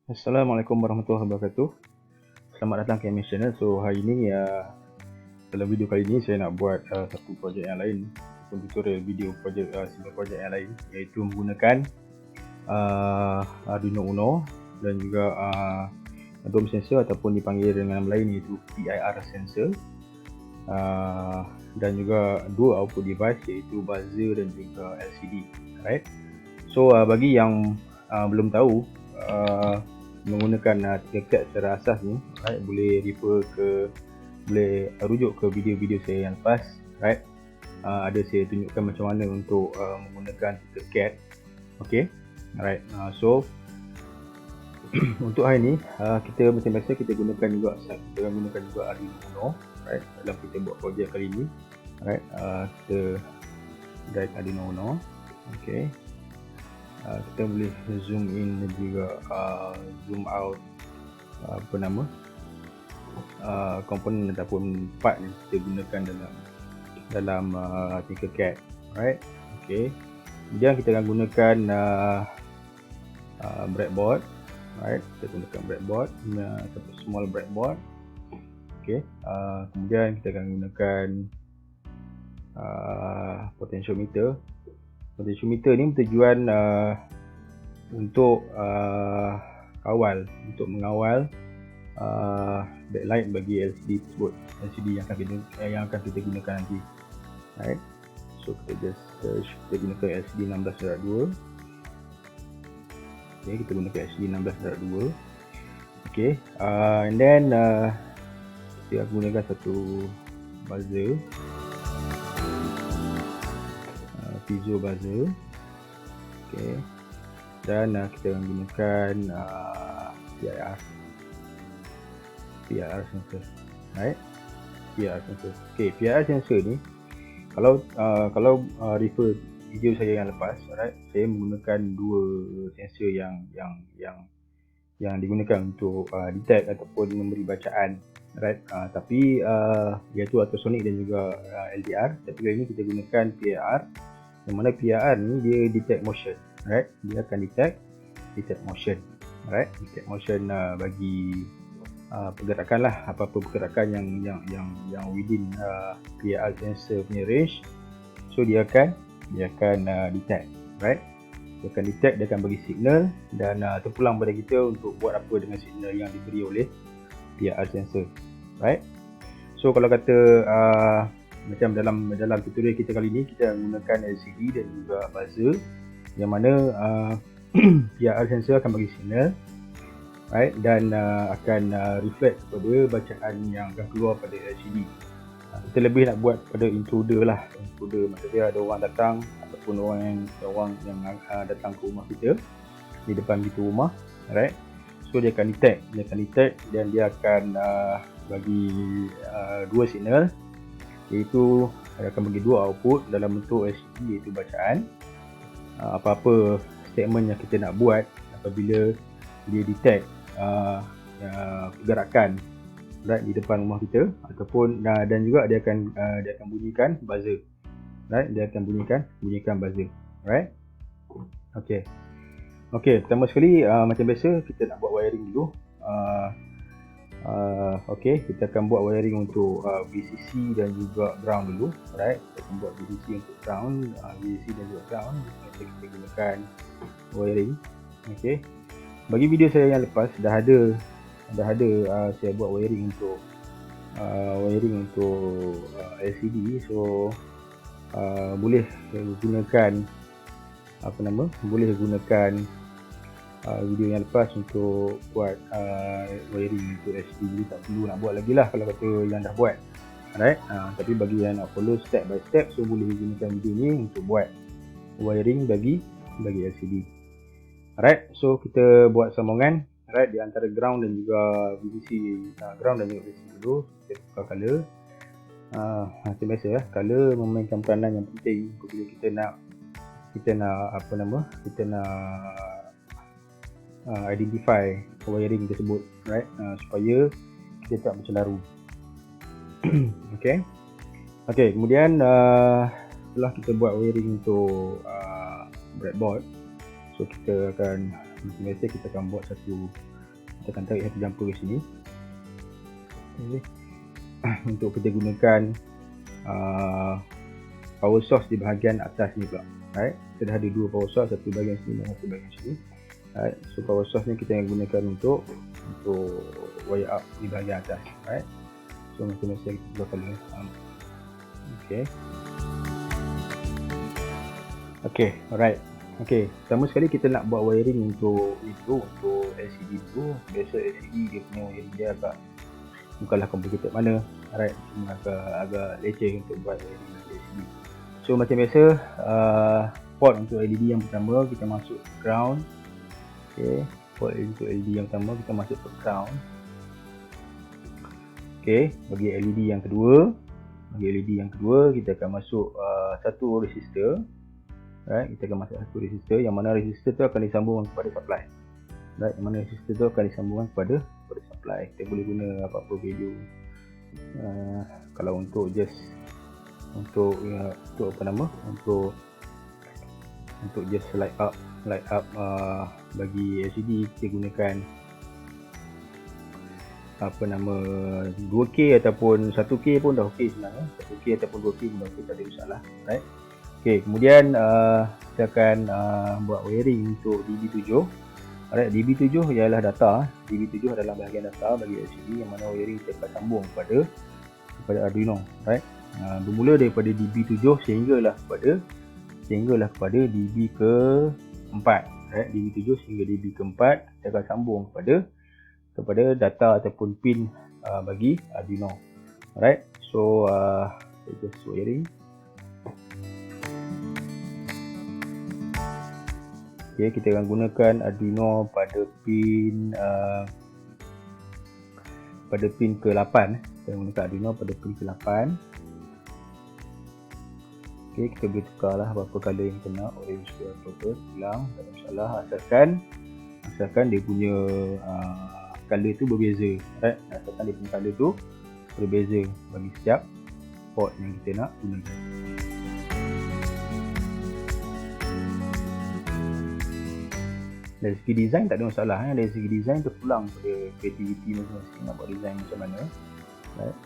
Assalamualaikum warahmatullahi wabarakatuh. Selamat datang ke MS Channel. So hari ini dalam video kali ini saya nak buat satu projek yang lain, ataupun tutorial video projek sebuah projek yang lain, iaitu menggunakan Arduino Uno dan juga dome sensor ataupun dipanggil dengan nama lain iaitu PIR sensor, dan juga dua output device iaitu buzzer dan juga LCD. Alright. So bagi yang belum tahu menggunakan 3 cat secara asas ni, right, boleh rujuk ke video-video saya yang lepas, right. Ada saya tunjukkan macam mana untuk menggunakan 3 cat. okey, alright. So untuk hari ni kita macam biasa kita gunakan juga Arduino Uno, right, dalam kita buat projek kali ni. Alright, kita drag Arduino Uno. okey, kita boleh zoom in dan juga zoom out komponen ataupun part yang kita gunakan dalam Tinkercad. Alright. okey, kemudian kita akan gunakan breadboard. Alright, kita gunakan breadboard, satu small breadboard. okey, kemudian kita akan gunakan potentiometer. Potentiometer ni bertujuan untuk mengawal backlight bagi LCD tersebut, LCD yang akan kita gunakan nanti. Right. So kita just search, kita gunakan LCD 16.2. Okay, kita gunakan LCD 16.2. Okay, and then kita gunakan satu buzzer, piezo buzzer. Okay, dan kita akan gunakan PIR sensor. Right, PIR sensor. Okay, PIR sensor ni kalau refer video saya yang lepas, right, saya menggunakan dua sensor yang digunakan untuk detect ataupun memberi bacaan, right. Tapi iaitu ultrasonic dan juga LDR. Tapi kali ini kita gunakan PIR, yang mana PIR ni dia detect motion, right. Dia akan detect motion, right. Detect motion bagi pergerakan lah, apa-apa pergerakan yang within PIR sensor punya range. So dia akan detect, right. Dia akan detect, dia akan bagi signal dan terpulang pada kita untuk buat apa dengan signal yang diberi oleh PIR sensor, right. So kalau kata macam dalam tutorial kita kali ni, kita menggunakan LCD dan juga buzzer, yang mana PIR sensor akan bagi signal, right, dan akan reflect kepada bacaan yang akan keluar pada LCD. Kita lebih nak buat pada intruder lah. Intruder maksudnya ada orang datang ataupun orang yang datang ke rumah kita, di depan pintu rumah, right. So dia akan detect dan dia akan bagi dua signal, iaitu akan bagi dua output dalam bentuk LCD, iaitu bacaan. Apa-apa statement yang kita nak buat apabila dia detect pergerakan, right, di depan rumah kita, ataupun dan juga dia akan bunyikan buzzer, right. Dia akan bunyikan buzzer, right. Okey, pertama sekali macam biasa kita nak buat wiring dulu. Okey, kita akan buat wiring untuk VCC dan juga ground dulu, right. Kita akan buat VCC untuk ground, VCC dan juga ground. Kita gunakan wiring. Okey, bagi video saya yang lepas dah ada saya buat wiring untuk LCD. So boleh gunakan video yang lepas untuk buat wiring untuk LCD. Tak perlu nak buat lagi lah kalau kata yang dah buat, alright. Tapi bagi yang nak follow step by step, so boleh gunakan video ni untuk buat wiring bagi LCD. Alright, so kita buat sambungan, alright, di antara ground dan juga VCC, ground dan juga VCC dulu. Kita tukar color. Macam biasa ya, color memainkan peranan yang penting apabila kita nak identify wiring tersebut, right, supaya kita tak bercelaru. Okey, kemudian setelah kita buat wiring untuk breadboard, so kita akan Macam biasa kita akan buat kita akan tarik satu jumper ke sini. Okay. Untuk kita gunakan power source di bahagian atas ni pula. Right. Kita dah ada dua power source, satu bahagian sini dan satu bahagian sini. Right. So power source ni kita akan gunakan untuk wire up di bahagian atas. Right. So macam biasa kita buat color. Okay, alright. Okay, pertama sekali kita nak buat wiring untuk LCD tu. Biasa LCD dia punya wiring dia bukanlah complicated mana. Alright, cuma agak leceh untuk buat wiring untuk LCD. So macam biasa, port untuk LED yang pertama kita masuk ground. Okay, port untuk LED yang pertama kita masuk ke ground. Okay, bagi LED yang kedua kita akan masuk satu resistor. Right, kita akan masuk satu resistor, yang mana resistor tu akan disambungkan kepada supply. Right, yang mana resistor tu akan disambungkan kepada supply. Kita boleh guna apa-apa value. Kalau untuk just untuk just light up bagi LCD, kita gunakan 2K ataupun 1K pun dah okey sebenarnya. 1K ataupun 2K pun dah okey, tak ada masalah. Right. Okey, kemudian kita akan buat wiring untuk DB7. Alright, DB7 ialah data. DB7 adalah bahagian data bagi LCD, yang mana wiring kita akan sambung kepada Arduino. Right. Bermula daripada DB7 sehinggalah kepada DB ke-4. Right, DB7 sehingga DB ke-4 kita akan sambung kepada data ataupun pin bagi Arduino. Alright, so just wiring. Okay, kita akan gunakan Arduino pada pin ke-8. Kita gunakan Arduino pada pin ke-8. Okay, kita boleh tukarlah apa-apa color yang kita nak, orange ke purple, hilang, tak ada masalah, asalkan dia punya color tu berbeza. Right? Asalkan dia punya color tu berbeza bagi setiap port yang kita nak gunakan. Dari segi design tak ada masalah. Dari segi design terpulang pada creativity masing-masing nak buat design macam mana. Right?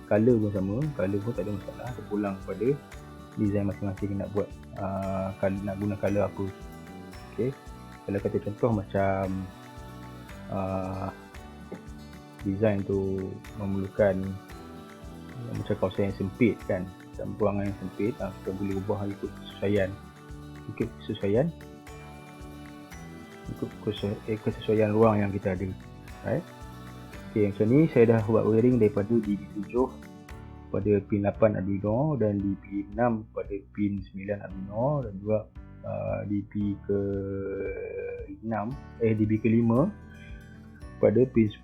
Color pun sama, color pun tak ada masalah, terpulang pada design masing-masing nak buat nak guna color apa. Okay. Kalau kata contoh macam design tu memerlukan macam kawasan yang sempit kan, macam ruangan yang sempit, kita boleh ubah ikut kesesuaian ruang yang kita ada. Right? Okay, macam ni saya dah buat wiring daripada DB7 pada pin 8 Arduino dan DB6 pada pin 9 Arduino, dan juga DB ke-5 pada pin 10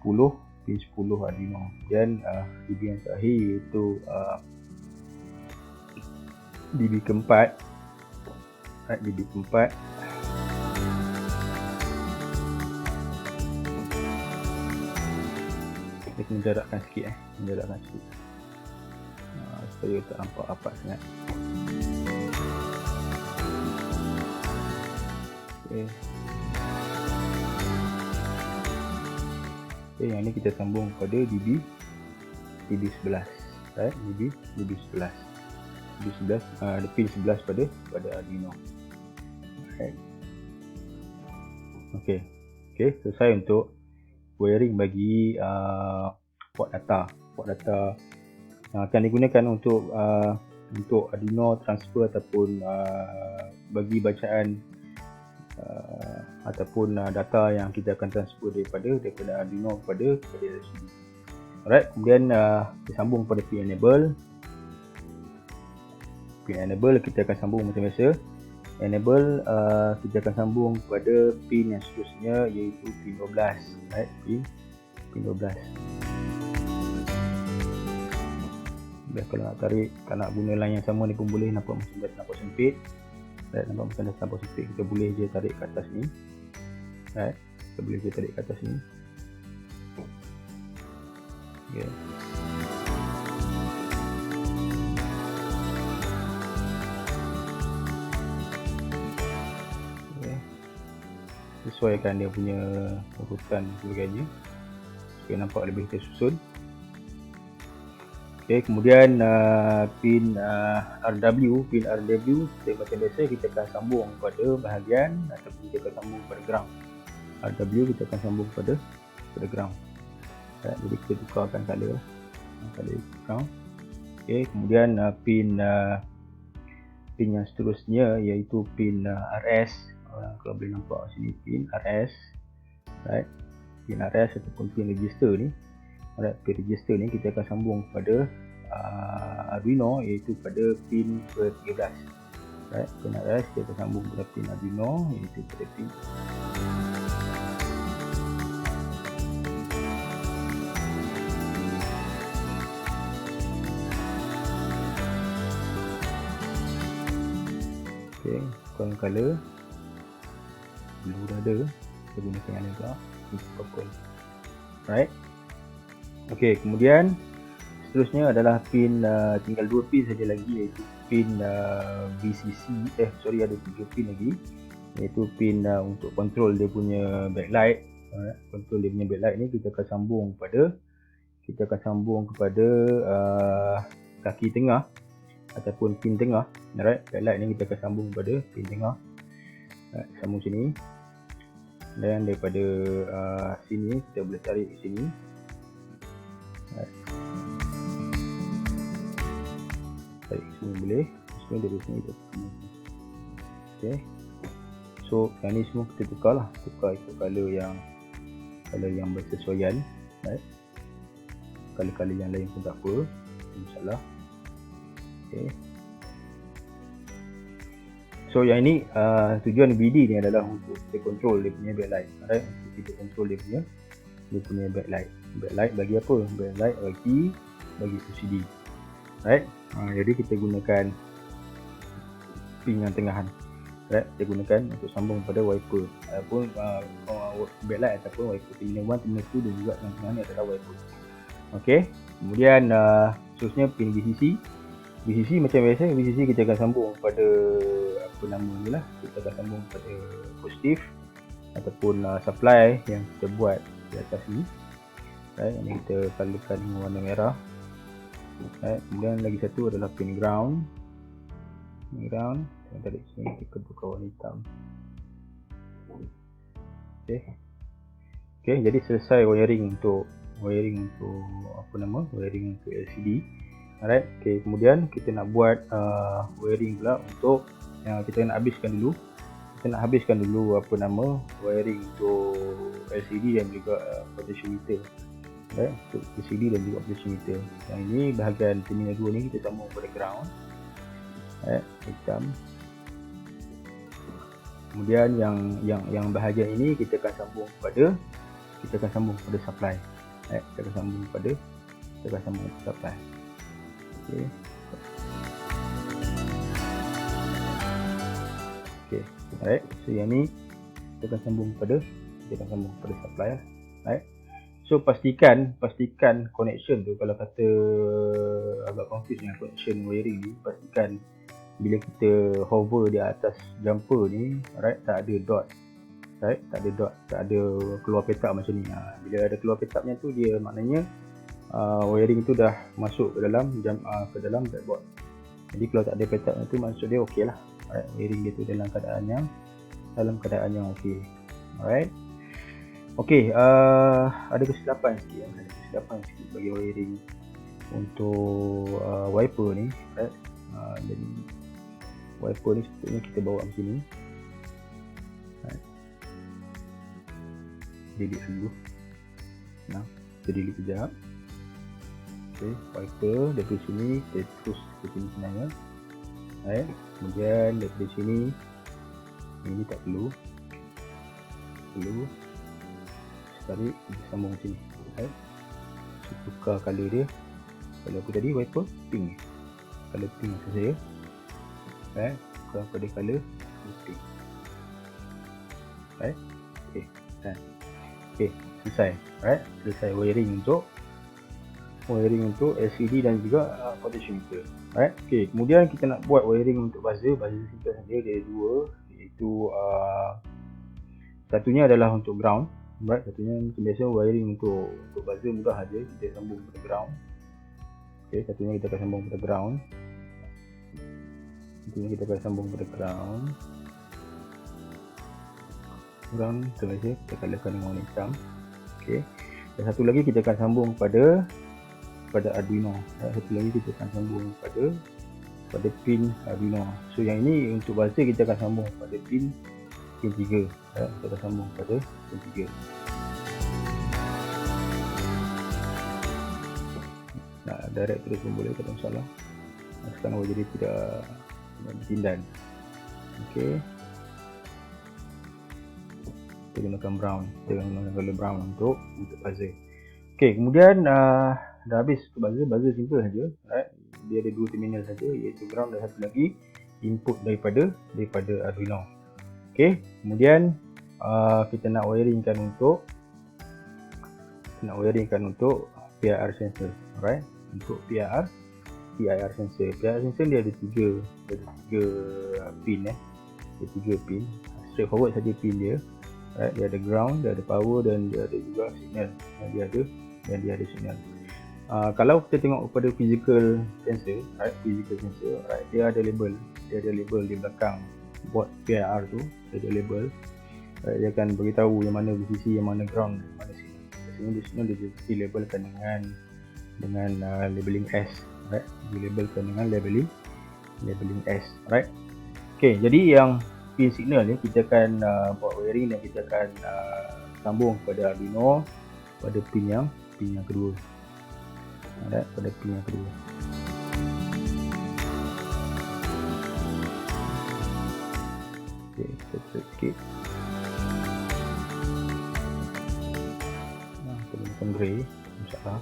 Arduino, dan DB yang terakhir iaitu DB ke-4. DB ke-4 kita menjarakkan sikit supaya tak nampak rapat sangat. Okay, yang ni kita sambung pada DB11. Right? DB11 ada pin 11 pada Arduino. Right. Okay, selesai untuk wiring bagi port data akan digunakan untuk Arduino transfer ataupun bagi bacaan ataupun data yang kita akan transfer daripada Arduino kepada LCD. Alright, kemudian disambung pada pin enable. Kita akan sambung macam biasa. Enable kita akan sambung kepada pin yang seterusnya iaitu pin 12. Right, pin 12. Kalau nak tarik, tak nak guna line yang sama ni pun boleh. Nampak macam dah nampak sempit. Right, nampak macam dah nampak sempit. Kita boleh je tarik ke atas ni. Right, kita boleh je tarik ke atas ni. Yeah. sesuaikan dia punya urutan sebagainya supaya nampak lebih tersusun. Okay, kemudian pin RW macam biasa kita akan sambung pada bahagian ataupun kita akan sambung pada ground. RW kita akan sambung pada ground. Jadi kita tukarkan color ground. Okay, kemudian pin yang seterusnya iaitu pin RS. Kalau boleh nampak sini pin RS, right? Pin RS ataupun pin register ni, right? Pin register ni kita akan sambung pada Arduino iaitu pada pin ke-13, right? Pin RS kita akan sambung pada pin Arduino iaitu pada pin okay, color blue dah ada, kita gunakan yang lain pula, purple, right? Ok, kemudian seterusnya adalah pin, tinggal 2 pin saja lagi iaitu pin VCC, ada 3 pin lagi iaitu pin untuk control dia punya backlight. Control dia punya backlight ni kita akan sambung kepada kaki tengah ataupun pin tengah, right? Backlight ni kita akan sambung pada pin tengah, right? Sambung sini dan daripada sini kita boleh tarik ke sini, right? Tarik ke sini boleh, dari sini kita okay. So yang ni semua kita tukar ikut color yang bersesuaian, right? Color yang lain pun tak apa, masalah. Okay. So yang ini tujuan BD ni adalah untuk kita control dia punya backlight, right? Untuk kita control dia punya backlight. Backlight bagi apa? Backlight bagi LCD, right? Jadi kita gunakan pin yang tengahan, right? Kita gunakan untuk sambung pada wiper ataupun backlight ataupun wiper terminal 1, terminal 2 dan juga yang tengah ni adalah wiper. Okey, kemudian seterusnya pin VCC macam biasa, VCC kita akan sambung pada apa nama ni lah, kita akan sambung pada positif ataupun supply yang kita buat di atas ni, right? Ini kita colorkan dengan warna merah, right? Kemudian lagi satu adalah pin ground, kita tarik sini, kita tukar warna hitam. Okay, jadi selesai wiring untuk LCD. Alright, okay, kemudian kita nak buat wiring pula untuk yang kita nak habiskan dulu. Wiring untuk LCD dan juga potentiometer. Alright, untuk LCD dan juga potentiometer. Yang ini bahagian terminal 2 ni kita sambung pada ground. Alright, hitam. Kemudian yang bahagian ini kita akan sambung pada supply. Alright, kita akan sambung pada supply. Okay, alright. So yang ni kita akan sambung pada supply, right? So pastikan connection tu, kalau kata agak confused dengan connection wiring ni, pastikan bila kita hover di atas jumper ni, right, tak ada dot, right? Tak ada keluar petak macam ni. Bila ada keluar petaknya tu, dia maknanya wiring tu dah masuk ke dalam breadboard. Jadi kalau tak ada petaknya tu, maksud dia okey lah, right? Wiring dia tu dalam keadaan yang okey. Alright. Okey, ada kesilapan sikit bagi wiring untuk wiper ni, right? Jadi wiper ni sepatutnya kita bawa macam ni, right? Delete dulu. Nah, kita delete kejap. Okay, wiper dari sini kita terus ke sini sebenarnya, right? Kemudian dari sini ini tak perlu tarik, kita sambung sini, right? So, tukar color dia. Kalau aku tadi wiper pink, color pink maksud saya, right? Tukar pada color pink, right? Okay, selesai, right? Selesai wiring untuk LCD dan juga potentiometer, right? Okay, kemudian kita nak buat wiring untuk buzzer simple saja, dia dua, iaitu Satunya adalah untuk ground, right? Satunya biasa wiring untuk buzzer mudah aja, kita sambung pada ground. Okey, satunya kita akan sambung pada ground. Satunya kita akan sambung pada ground. Ground biasa kita colorkan dengan warna hitam. Okey. Dan satu lagi kita akan sambung pada Arduino. Satu lagi kita akan sambung pada pin Arduino. So yang ini untuk buzzer kita akan sambung pada pin 3. Kita akan sambung pada pin 3. Nak direct terus pun boleh, tak ada masalah. Sekarang jadi tidak bertindan. Okey. Kita gunakan brown. Kita gunakan color brown untuk buzzer. Okey, kemudian dah habis untuk buzzer simple saja, right? Dia ada 2 terminal saja, iaitu ground dan satu lagi input daripada Arduino. Okey, kemudian kita nak wiringkan untuk PIR sensor, right? Untuk PIR sensor. PIR sensor dia ada 3 pin Ada 3 pin. Straightforward saja pin dia. Right? Dia ada ground, dia ada power dan dia ada juga signal. Dia ada signal. Kalau kita tengok kepada physical sensor, right? Dia ada label. Di belakang board PIR tu, dia ada label. Right? Dia akan beritahu yang mana VCC, yang mana ground, yang mana signal. Biasanya di signal dia dilabelkan dengan labeling S, right? Dilabelkan dengan labeling S, right? Okey, jadi yang pin signal ni kita akan buat wiring dan kita akan sambung pada Arduino pada pin yang kedua. Alright, pada pin yang kedua. Okey, kita set sikit. Kita gunakan grey, insya-Allah.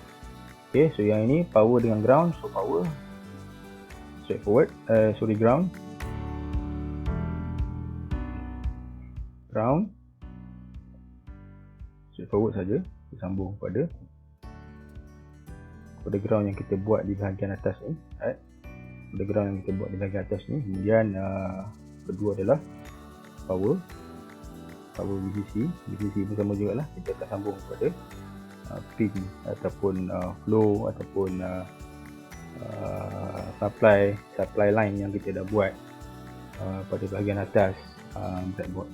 Okey, so yang ini power dengan ground, so power straightforward. Ground straightforward saja, disambung pada ground yang kita buat di bahagian atas ni, right? Pada ground yang kita buat di bahagian atas ni. Kemudian kedua adalah power VCC pun sama juga lah, kita akan sambung pada pin ataupun flow ataupun supply line yang kita dah buat pada bahagian atas breadboard.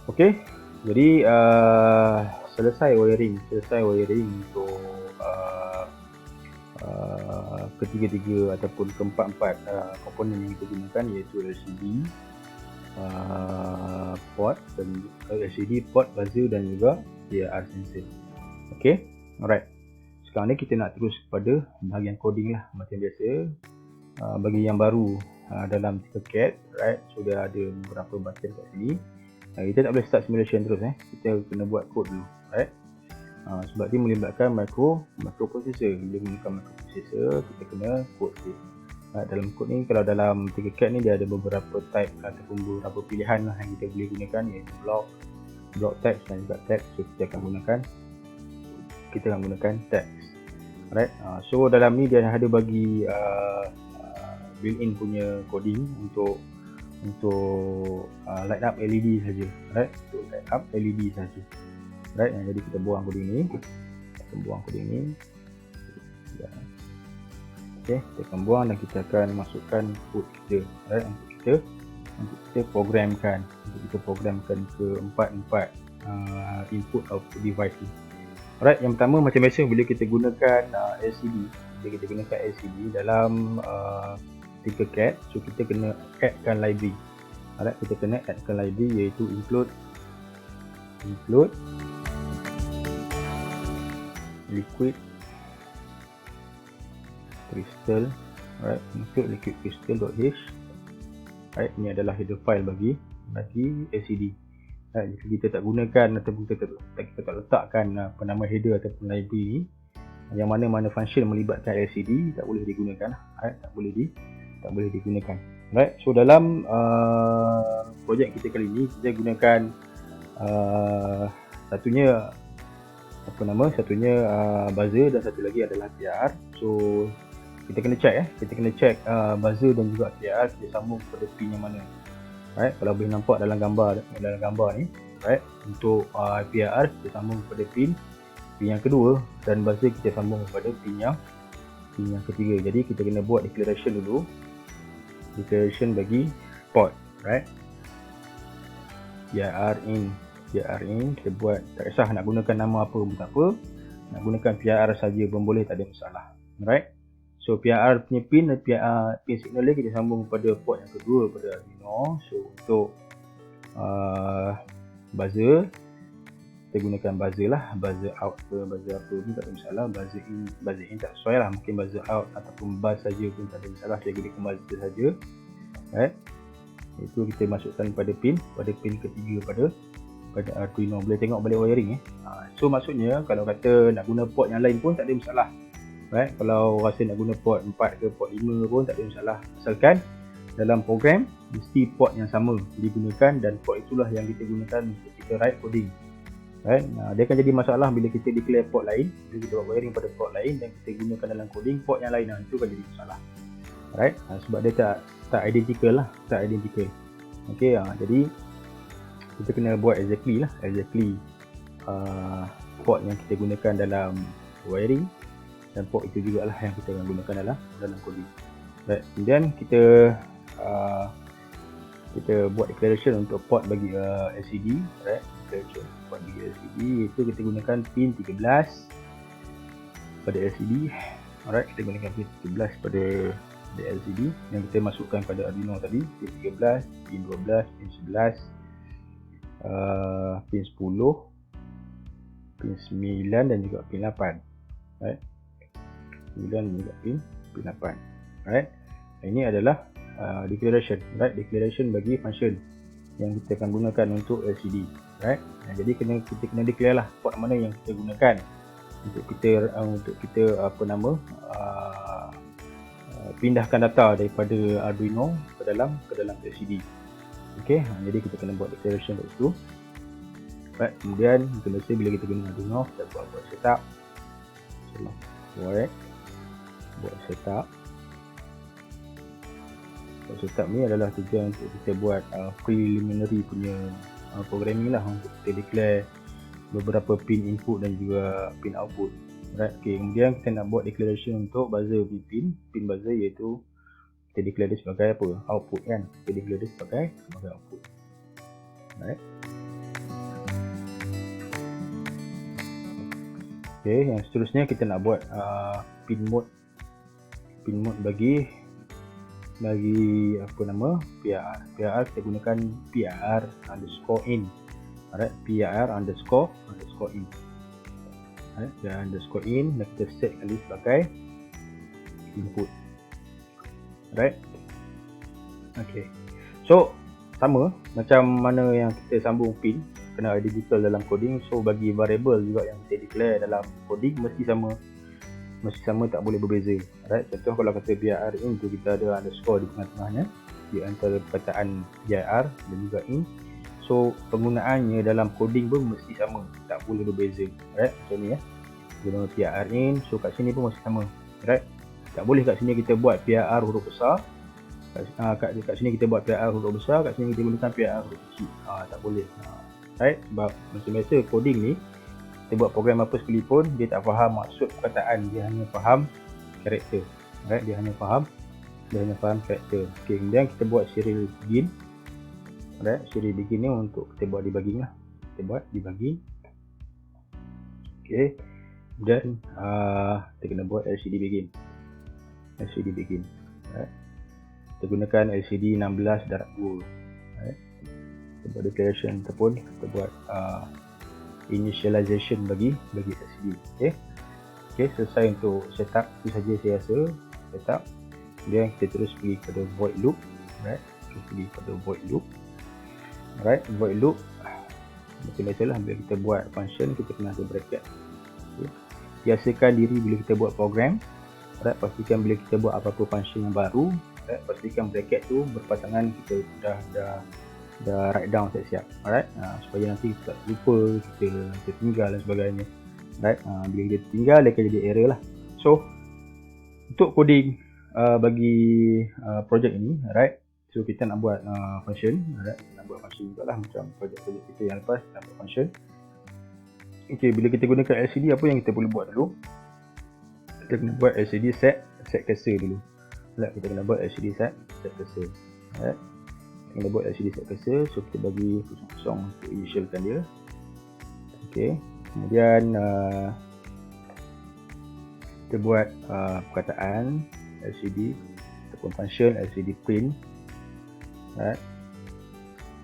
Okey, jadi selesai wiring untuk ketiga-tiga ataupun keempat-empat komponen yang kita gunakan, iaitu LCD port, buzzer dan juga PIR sensor. Okey, alright. Sekarang ni kita nak terus kepada bahagian coding lah, macam biasa. Bagi yang baru dalam Tinkercad, right, sudah ada beberapa button kat sini. Kita tak boleh start simulation terus, kita kena buat code dulu, right? Sebab dia melibatkan microprocessor. Bila menggunakan microprocessor, kita kena code sikit. Dalam code ni, kalau dalam Tinkercad ni dia ada beberapa type ataupun beberapa pilihan lah yang kita boleh gunakan, iaitu block types dan juga text. So kita akan gunakan text, right? So dalam ni dia ada bagi built-in punya coding untuk light up LED saja, right? Untuk light up LED saja, right? Jadi kita buang coding ni. Okey, kita akan buang dan kita akan masukkan code kita, right? Untuk kita programkan ke empat input output device ni. Alright, yang pertama macam biasa bila kita gunakan LCD, dalam Tinkercad, so kita kena addkan library. Alright, kita kena addkan library, iaitu include liquid crystal, right? Include liquid crystal.h. Right, ini adalah header file bagi LCD. Right, jika kita tak gunakan ataupun kita tak letakkan nama header ataupun library yang mana function melibatkan LCD, tak boleh digunakan, right? Tak boleh digunakan, right? So dalam projek kita kali ini, kita gunakan satunya buzzer dan satu lagi adalah PIR. So kita kena check buzzer dan juga PIR kita sambung pada pin yang mana, right? Kalau boleh nampak dalam gambar ni, right? Untuk PIR kita sambung kepada pin yang kedua, dan buzzer kita sambung kepada pin yang ketiga. Jadi kita kena buat declaration dulu, declaration bagi port, right? PIR in kita buat, tak kisah nak gunakan nama apa pun tak apa, nak gunakan PIR saja pun boleh, tak ada masalah, right? So PIR punya pin dan pin signal dia kita sambung kepada port yang kedua pada Arduino. So untuk buzzer kita gunakan buzzer lah, buzzer out ke buzzer apa pun tak ada masalah. Buzzer in tak sesuai lah, mungkin buzzer out ataupun buzz saja pun tak ada masalah, saya gunakan buzzer saja, right? Itu kita masukkan pada pin ketiga pada Arduino. Boleh tengok balik wiring so maksudnya kalau kata nak guna port yang lain pun tak ada masalah, right? Kalau rasa nak guna port 4 ke port 5 pun tak ada masalah, asalkan dalam program mesti port yang sama digunakan dan port itulah yang kita gunakan untuk kita write coding, right? Dia akan jadi masalah bila kita declare port lain, bila kita buat wiring pada port lain dan kita gunakan dalam coding port yang lain, itu akan jadi masalah, right? Sebab dia tak identical lah, okay, jadi kita kena buat exactly port yang kita gunakan dalam wiring dan port itu jugalah yang kita akan gunakan dalam coding, right? Kemudian kita buat declaration untuk port bagi LCD, right? Declaration port bagi LCD itu kita gunakan pin 13 pada LCD, alright, kita gunakan pin 13 pada LCD yang kita masukkan pada Arduino tadi, pin 13, pin 12, pin 11, pin 10, pin 9 dan juga pin 8, right? 9 dan juga pin 8, right? Ini adalah declaration, right? Declaration bagi function yang kita akan gunakan untuk LCD, right? Jadi kita kena declare lah port mana yang kita gunakan untuk kita pindahkan data daripada Arduino ke dalam LCD. Okey, jadi kita kena buat declaration kat situ. Right, kemudian kita biasa bila kita guna Arduino, kita buat setup. Buat setup. Setup ni adalah tujuan untuk kita buat preliminary punya programming lah, untuk kita declare beberapa pin input dan juga pin output, right? Okay, kemudian kita nak buat declaration untuk buzzer pin buzzer, iaitu kita declare dia sebagai apa? Output, kan? Kita declare dia sebagai output, right? Okay, yang seterusnya kita nak buat pin mode bagi apa nama PIR kita gunakan PIR_in, alright, PIR_in, alright, _in dan kita set kali sebagai input, right? Okay, so sama macam mana yang kita sambung pin kena identical dalam coding, so bagi variable juga yang kita declare dalam coding mesti sama, tak boleh berbeza, right? Contoh kalau kata PIR in tu kita ada underscore di tengah-tengahnya di antara perkataan PIR dan juga in, so penggunaannya dalam coding pun mesti sama, tak boleh berbeza, right? Macam ni guna PIR in, so kat sini pun masih sama, right? Tak boleh kat sini kita buat PIR huruf besar, kat sini kita buat PIR huruf besar, kat sini kita gunakan PIR huruf kecil, tak boleh, right? Sebab macam biasa coding ni, kita buat program apa sekalipun, dia tak faham maksud perkataan, dia hanya faham karakter, right? Dia hanya faham karakter. Okay, kemudian kita buat serial begin, right? Serial begin ni untuk kita buat debugging lah, kita buat debugging. Okay, dan kita kena buat LCD begin, right? Kita gunakan LCD 16:2, right? Kita buat declaration ataupun kita buat initialization bagi LCD. Okay, selesai untuk setup, itu saja saya rasa setup. Kemudian kita terus pergi pada void loop, right? Kita pergi pada void loop, right? Void loop macam biasalah, bila kita buat function kita kena ada bracket. Okay, biasakan diri bila kita buat program, right? Pastikan bila kita buat apa-apa function yang baru, right? Pastikan bracket tu berpasangan, kita dah write down siap-siap, alright, supaya nanti kita tak lupa, kita tinggal dan sebagainya, right? Bila kita tinggal dia akan jadi error lah. So untuk coding bagi projek ini, right, So kita nak buat function, alright, nak buat function juga lah macam projek-projek kita yang lepas, nak buat function. Okay, bila kita gunakan LCD, apa yang kita perlu buat dulu? Kita kena buat LCD set cursor dulu. Alright, kita kena buat LCD set cursor. Alright, kita kena buat LCD set cursor. So kita bagi kosong-kosong untuk initialkan dia. Okay, kemudian kita buat perkataan LCD ataupun function LCD print. Alright,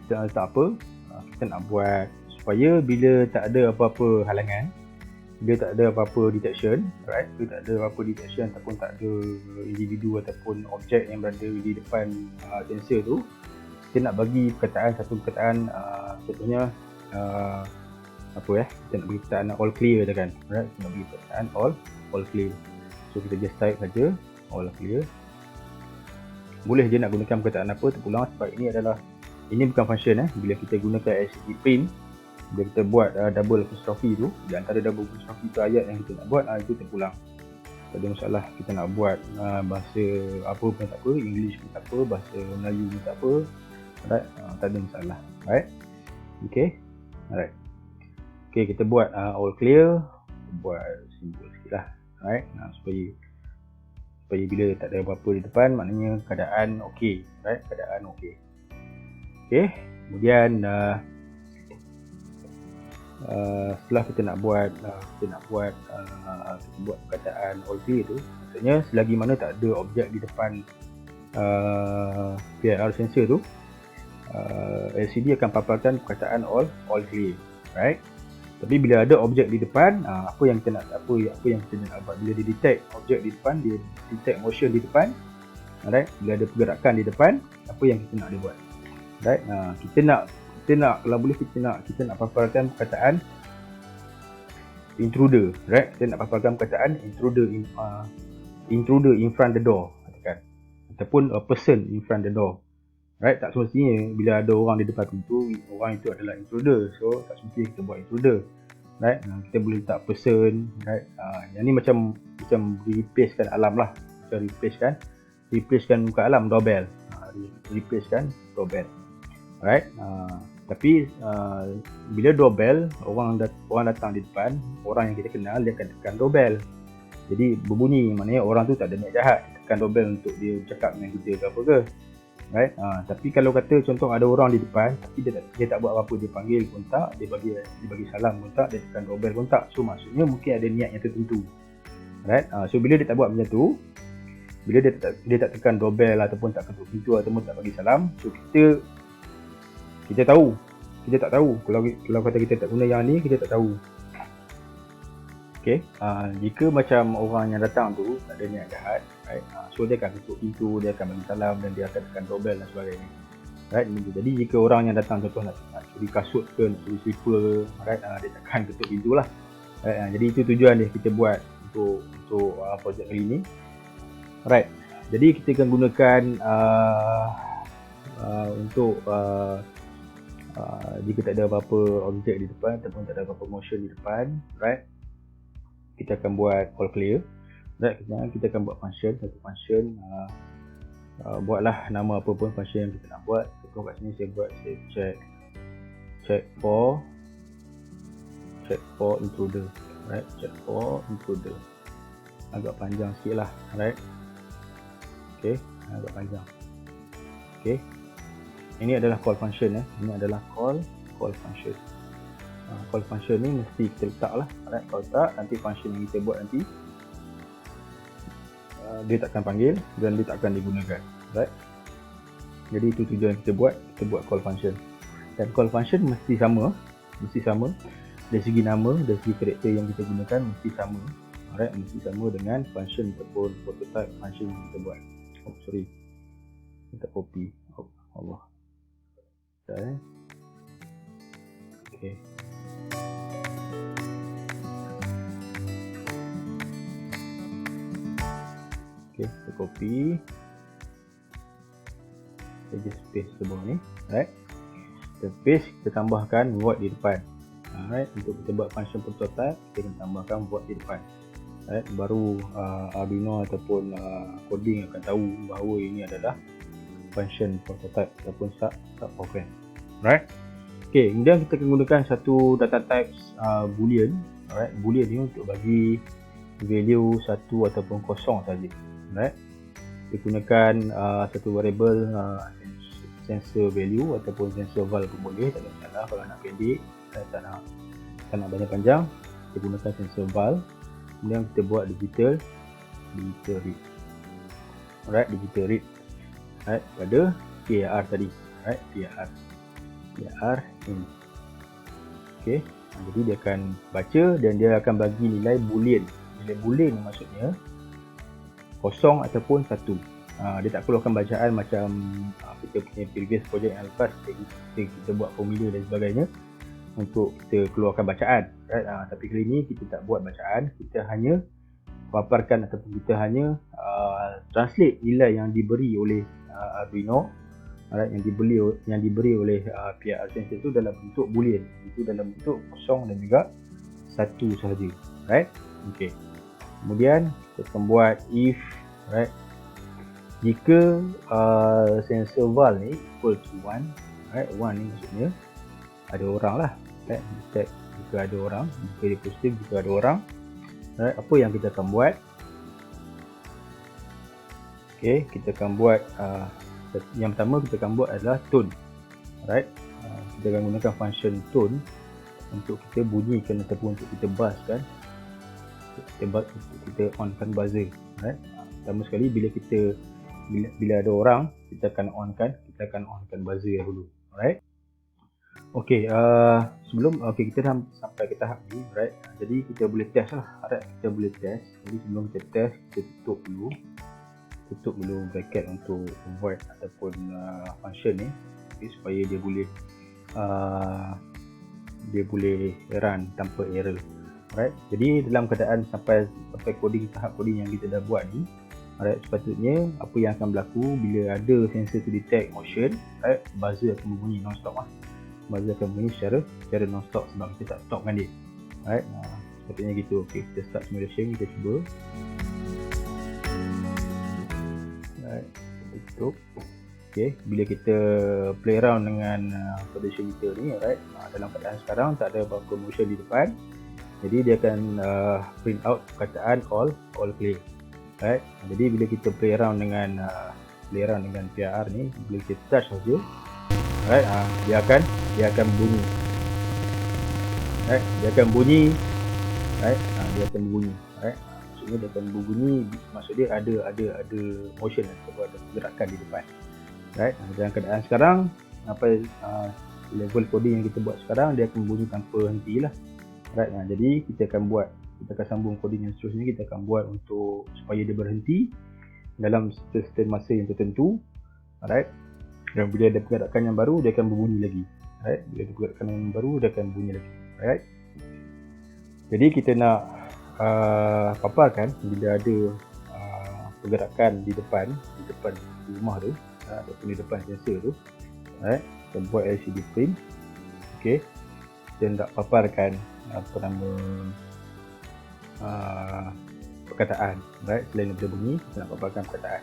kita nak letak apa? Kita nak buat supaya bila tak ada apa-apa halangan, bila tak ada apa-apa detection, right? Bila tak ada apa-apa detection ataupun tak ada individu ataupun objek yang berada di depan sensor tu, kita nak bagi perkataan, satu perkataan, contohnya kita nak bagi perkataan all clear je kan, right? Kita nak bagi perkataan all clear. So kita just type saja all clear. Boleh je nak gunakan perkataan apa terpulang, sebab ini bukan function. Bila kita gunakan LCD print, bila kita buat double apostrophe tu, di antara double apostrophe tu ayat yang kita nak buat, itu terpulang. Tak ada masalah. Kita nak buat bahasa apa pun tak apa, English pun tak apa, bahasa Melayu pun tak apa, alright, tak ada masalah. Alright, okay, alright, okay, kita buat all clear, buat simbol sikit lah, alright, supaya bila tak ada apa-apa di depan, maknanya keadaan okey, right? Keadaan okey. Okey, kemudian setelah kita nak buat perkataan all clear tu, maksudnya selagi mana tak ada objek di depan PIR sensor tu, LCD akan paparkan perkataan all clear, right? Tapi bila ada objek di depan, apa yang kita nak buat? Bila dia detect objek di depan, dia detect motion di depan, alright? Bila ada pergerakan di depan, apa yang kita nak dia buat? Right? Kita nak kalau boleh kita nak paparkan perkataan intruder, right? Kita nak paparkan perkataan intruder in front the door, katakan, ataupun a person in front the door. Right, tak semestinya bila ada orang di depan pintu, orang itu adalah intruder. So tak semestinya kita buat intruder. Right, kita boleh letak person, right? Yang ni macam replacekan alarm lah. Macam replacekan muka alarm, doorbell. Replacekan doorbell. Right? Tapi bila doorbell, orang datang di depan, orang yang kita kenal, dia akan tekan doorbell. Jadi berbunyi, maknanya orang tu tak ada niat jahat, tekan doorbell untuk dia cakap dengan kita ke apa ke. Right? Tapi kalau kata contoh ada orang di depan, tapi dia tak buat apa-apa, dia panggil pun tak, dia bagi salam pun tak, dia tekan doorbell pun tak. So maksudnya mungkin ada niat yang tertentu. Right? So bila dia tak buat macam tu, bila dia tak tekan doorbell ataupun tak ketuk pintu ataupun tak bagi salam, so kita tahu. Kita tak tahu. Kalau kata kita tak guna yang ni, kita tak tahu. Okay, jika macam orang yang datang tu tak ada niat jahat, right? So dia akan tutup pintu, dia akan bagi salam dan dia akan tekan doorbell dan sebagainya, right? Jadi jika orang yang datang contoh nak curi kasut ke, nak curi slipper, right? Dia takkan tutup pintu lah, right? Jadi itu tujuan dia kita buat untuk projek kali ni, right? Jadi kita akan gunakan untuk jika tak ada apa-apa objek di depan ataupun tak ada apa-apa motion di depan, right? Kita akan buat all clear, right? Kita akan buat satu function, buatlah nama apa pun function yang kita nak buat. Contoh kat sini saya buat check for intruder, right? Check for intruder, agak panjang sikit lah, right? Okay, agak panjang. Okay, ini adalah call function, ini adalah call function. Call function ni mesti kita letak lah, right? Kalau tak, nanti function yang kita buat nanti dia takkan panggil dan dia takkan digunakan, right? Jadi itu tujuan kita buat call function. Dan call function mesti sama dari segi nama, dari segi karakter yang kita gunakan mesti sama, right? Mesti sama dengan function ataupun prototype function yang kita buat. Kita copy. Allah. Okay. Okay, kita copy, kita just paste semua ni, right? Kita paste, kita tambahkan void di depan, right? Untuk kita buat function prototype, kita akan tambahkan void di depan, right? Baru Arduino ataupun coding akan tahu bahawa ini adalah function prototype ataupun sub program. Alright. Okay, kemudian kita akan gunakan satu data types boolean. Alright, boolean ni untuk bagi value 1 ataupun kosong saja. Alright. Kita gunakan satu variable sensor value ataupun sensor val pun boleh, tak ada masalah. Kalau nak pendek, tak nak banyak panjang, kita gunakan sensor val. Kemudian kita buat digital read. Alright, digital read. Alright, pada PIR tadi. Alright, PIR ini. Okay, jadi dia akan baca dan dia akan bagi nilai boolean. Nilai boolean maksudnya kosong ataupun 1. Dia tak keluarkan bacaan macam kita punya previous project yang lepas kita buat formula dan sebagainya untuk kita keluarkan bacaan, right? Tapi kali ni kita tak buat bacaan, kita hanya paparkan ataupun kita hanya translate nilai yang diberi oleh Arduino, right? yang diberi oleh PIR sensor itu dalam bentuk boolean, itu dalam bentuk kosong dan juga 1 sahaja, right? Okay. Kemudian kita akan buat if, right? Jika sensor val ni equal to 1, right? 1 ni maksudnya ada orang lah, right? Detect jika ada orang, jika dia positif jika ada orang, right? Apa yang kita akan buat? Okay, kita akan buat yang pertama kita akan buat adalah tone, right? Kita akan gunakan function tone untuk kita bunyikan ataupun untuk kita buzzkan, kita onkan buzzer, right? Pertama sekali bila ada orang, kita akan onkan buzzer dahulu, alright? Okey, sebelum kita dah sampai ke tahap ni, right? Jadi kita boleh test lah, alright? Kita boleh test. Jadi sebelum kita test, kita tutup dulu bracket untuk void ataupun function ni, okay, supaya dia boleh run tanpa error. Alright, jadi dalam keadaan sampai tahap coding yang kita dah buat ni, alright, sepatutnya apa yang akan berlaku bila ada sensor to detect motion, right, buzzer akan berbunyi non-stop lah. Buzzer akan berbunyi secara non-stop sebab kita tak stopkan dia. Alright, sepatutnya gitu. Okay, kita start simulation, kita cuba. Alright, kita tutup. Okay, bila kita play around dengan potentiometer ni, alright, dalam keadaan sekarang tak ada apa-apa motion di depan. Jadi dia akan print out perkataan all clear. Right. Jadi bila kita play around dengan PIR ni, bila kita touch saja, right, dia akan bunyi. Right, dia akan bunyi. Right, dia akan bunyi. Right. Maksudnya dia akan berbunyi, maksud dia ada motion ataupun ada gerakan di depan. Right. Dalam keadaan sekarang, level coding yang kita buat sekarang, dia akan bunyi tanpa henti lah. Right, jadi kita akan sambung coding yang seterusnya. Kita akan buat untuk supaya dia berhenti dalam certain masa yang tertentu, alright. Dan bila ada pergerakan yang baru, dia akan berbunyi lagi, alright. Bila ada pergerakan yang baru, dia akan bunyi lagi, alright. Jadi kita nak paparkan bila ada pergerakan di depan rumah tu, ataupun di depan sensor tu, alright. Kita buat LCD frame, okay. Kita nak paparkan perkataan, right? Selain daripada bunyi, kita nak paparkan perkataan,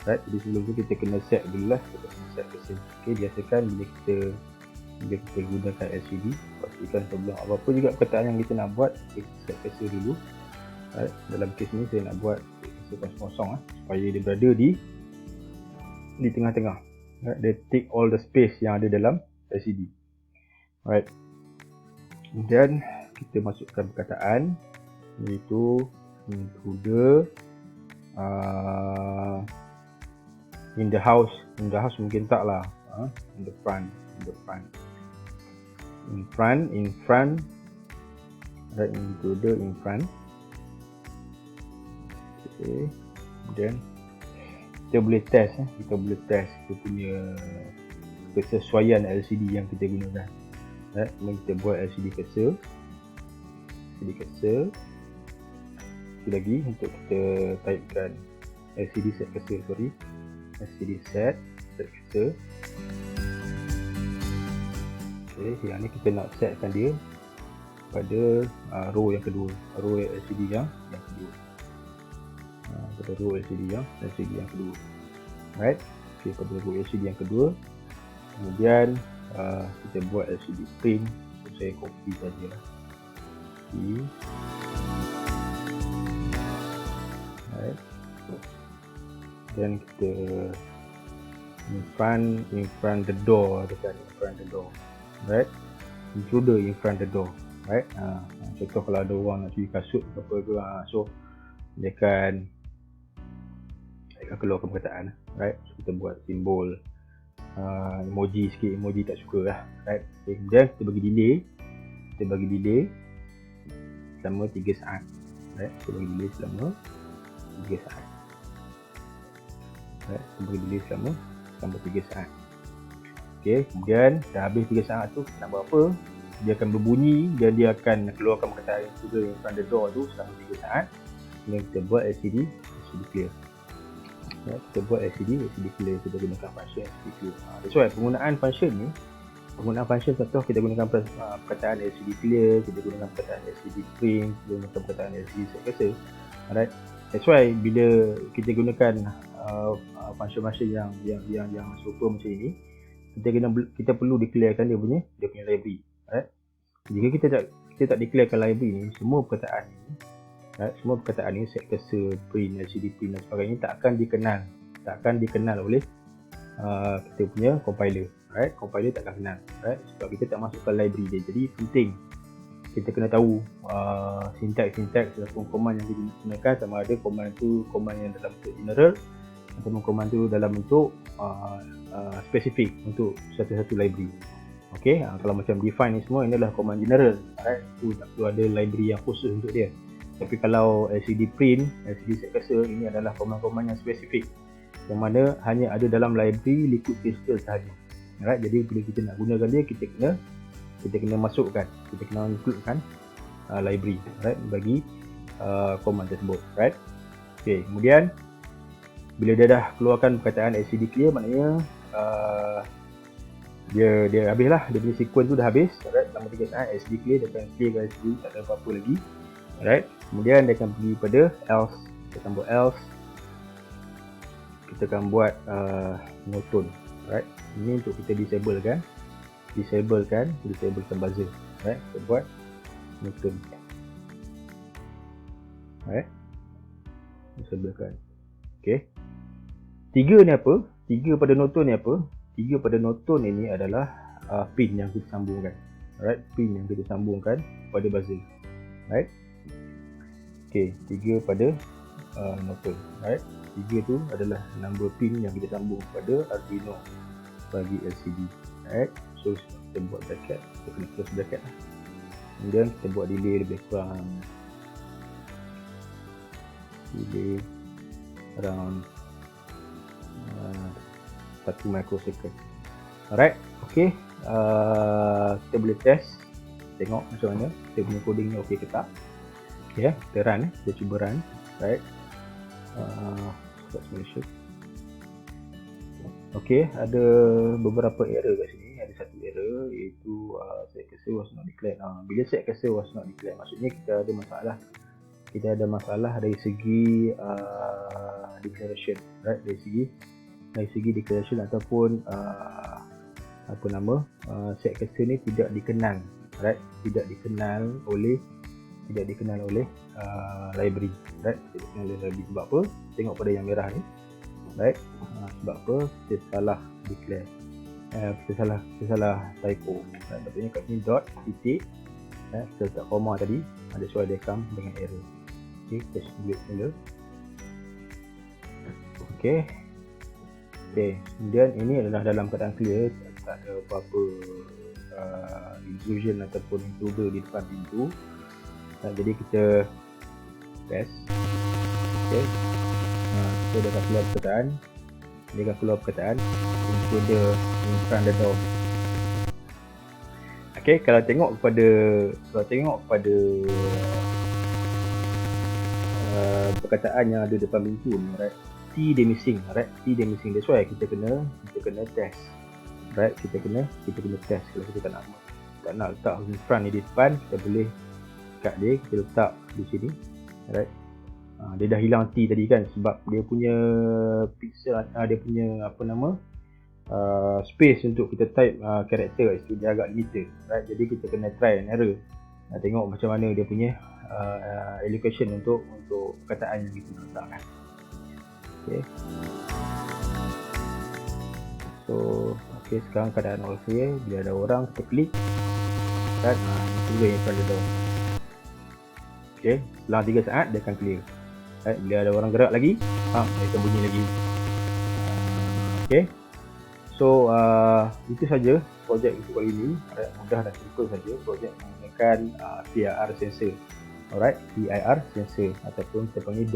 right? Jadi sebelum tu kita kena set dulu lah, kita kena set cursor. Okay, biasakan bila kita gunakan LCD, pastikan sebelum apa-apa juga perkataan yang kita nak buat, kita set cursor dulu, right? Dalam kes ni saya nak buat cursor kosong lah, supaya dia berada di tengah-tengah, right? Dia take all the space yang ada dalam LCD, right? Kemudian kita masukkan perkataan, iaitu intruder in the house mungkin tak lah, in front, right, intruder in front. Okay. Kemudian kita boleh test kita punya kesesuaian LCD yang kita gunakan. Right, kita buat LCD cursor. Sekali lagi untuk kita typekan LCD set cursor, LCD set cursor. Okay, yang ni kita nak setkan dia pada row yang kedua, row LCD yang kedua, pada row LCD yang kedua, right. Okey, pada buat LCD yang kedua. Kemudian kita buat LCD print. So, saya copy sajalah. Right. Dan kita in front the door dekat in front the door. Right. Intruder in front the door. Right. Contoh kalau ada orang nak curi kasut apa ke, so dia akan keluarkan perkataan. Right. So, kita buat simbol emoji sikit, emoji tak suka lah. Right. Okay. Kemudian kita bagi delay selama 3 saat. Right. Kita bagi delay selama 3 saat. Right. Kita bagi delay selama 3 saat. Okay. Kemudian dah habis 3 saat tu, kita nak buat apa? Dia akan berbunyi dan dia akan keluarkan perkataan yang sudah in front the door tu selama 3 saat. Kemudian kita buat LCD clear. Ya, kita buat LCD clear, kita gunakan function LCD clear. That's why penggunaan function contoh kita gunakan perkataan LCD clear, kita gunakan perkataan LCD print, kita gunakan perkataan LCD set cursor. Alright. That's why bila kita gunakan function-function yang serupa macam ini, kita perlu declarekan dia punya library. Alright. Jika kita tak declarekan library ni, semua perkataan ni set cursor, print, LCD print dan sebagainya tak akan dikenal oleh kita punya compiler. Right? Compiler tak akan kenal. Right? Sebab kita tak masukkan library dia. Jadi penting kita kena tahu syntax ataupun command yang kita gunakan, sama ada command tu command yang dalam bentuk general ataupun command tu dalam bentuk spesifik untuk satu-satu library. Okey, kalau macam define ni semua, ini adalah command general. Right? Tu tak perlu ada library yang khusus untuk dia. Tapi kalau LCD print, LCD set cursor, ini adalah command-command yang spesifik yang mana hanya ada dalam library Liquid Crystal sahaja. Alright, jadi bila kita nak gunakan dia, kita kena masukkan, kita kena includekan library, right, bagi command tersebut, right. Okey, kemudian bila dia dah keluarkan perkataan LCD clear, maknanya dia habislah, dia punya sequence tu dah habis. Alright, selama 3 saat LCD clear, dia akan clear LCD, tak ada apa-apa lagi. Alright, kemudian dia akan pergi pada else. Kita akan buat else, kita akan buat no tone. Alright, ini untuk kita disablekan buzzer. Alright, kita buat no tone. Alright, disablekan. Okay, 3 ni apa? 3 pada no tone ni apa? 3 pada no tone ini adalah pin yang kita sambungkan. Alright, pin yang kita sambungkan pada buzzer. Alright. Okay, 3 pada no tone. Alright, 3 tu adalah number pin yang kita sambung pada Arduino bagi LCD. Alright, so kita buat bracket, kita kena close bracket lah. Kemudian kita buat delay lebih kurang around 1 microsecond. Alright, okay, kita boleh test, tengok macam mana kita punya coding ni okey ke tak. Okay, kita run, kita cuba run. Right, simulation. Okay, ada beberapa error kat sini. Ada satu error iaitu set cursor was not declared. Bila set cursor was not declared, maksudnya kita ada masalah dari segi declaration, right? Dari segi declaration ataupun set cursor ni tidak dikenal, right? Tidak dikenal oleh library, right? Tidak dikenal oleh library. Sebab apa? Tengok pada yang merah ni, right? Sebab apa? Kita salah declare, kita salah typo, right? Maksudnya kat sini dot titik, kita letak koma tadi, that's why dia come dengan error. Okay, kita buat mula. Okay, kemudian ini adalah dalam keadaan clear, tak ada apa-apa intrusion ataupun intruder di depan pintu. Jadi kita test. Okay, kita dah keluar perkataan, dia akan keluar perkataan intruder in front the door. Okay, kalau tengok kepada perkataan yang ada depan pintu ni, right, T dia missing, right? T dia missing. That's why kita kena test, right? Kita kena test. Kalau kita tak nak letak in front ni di depan, kita boleh kat dia, kita letak di sini, right? Dia dah hilang T tadi kan, sebab dia punya pixel, dia punya apa nama, space untuk kita type karakter kat situ dia agak limited, right? Jadi kita kena try and error, tengok macam mana dia punya allocation untuk perkataan yang kita nak letakkan. Okay. So okay, sekarang keadaan all clear. Bila ada orang kita klik kan, itu juga yang front door. Okay, setelah 3 saat dia akan clear, right? Bila ada orang gerak lagi, dia akan bunyi lagi. Okay, so itu saja projek untuk kali ini. Mudah dan simple saja projek menggunakan PIR sensor. Alright, PIR sensor ataupun kita panggil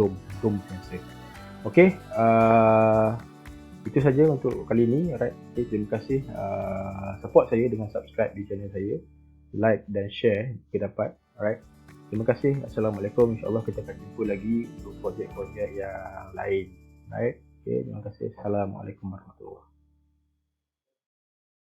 dome sensor. Okay, itu saja untuk kali ini. Alright, okay, terima kasih support saya dengan subscribe di channel saya, like dan share jika dapat. Alright, terima kasih. Assalamualaikum. InsyaAllah kita akan jumpa lagi untuk projek-projek yang lain. Alright, okay, terima kasih. Assalamualaikum warahmatullahi wabarakatuh.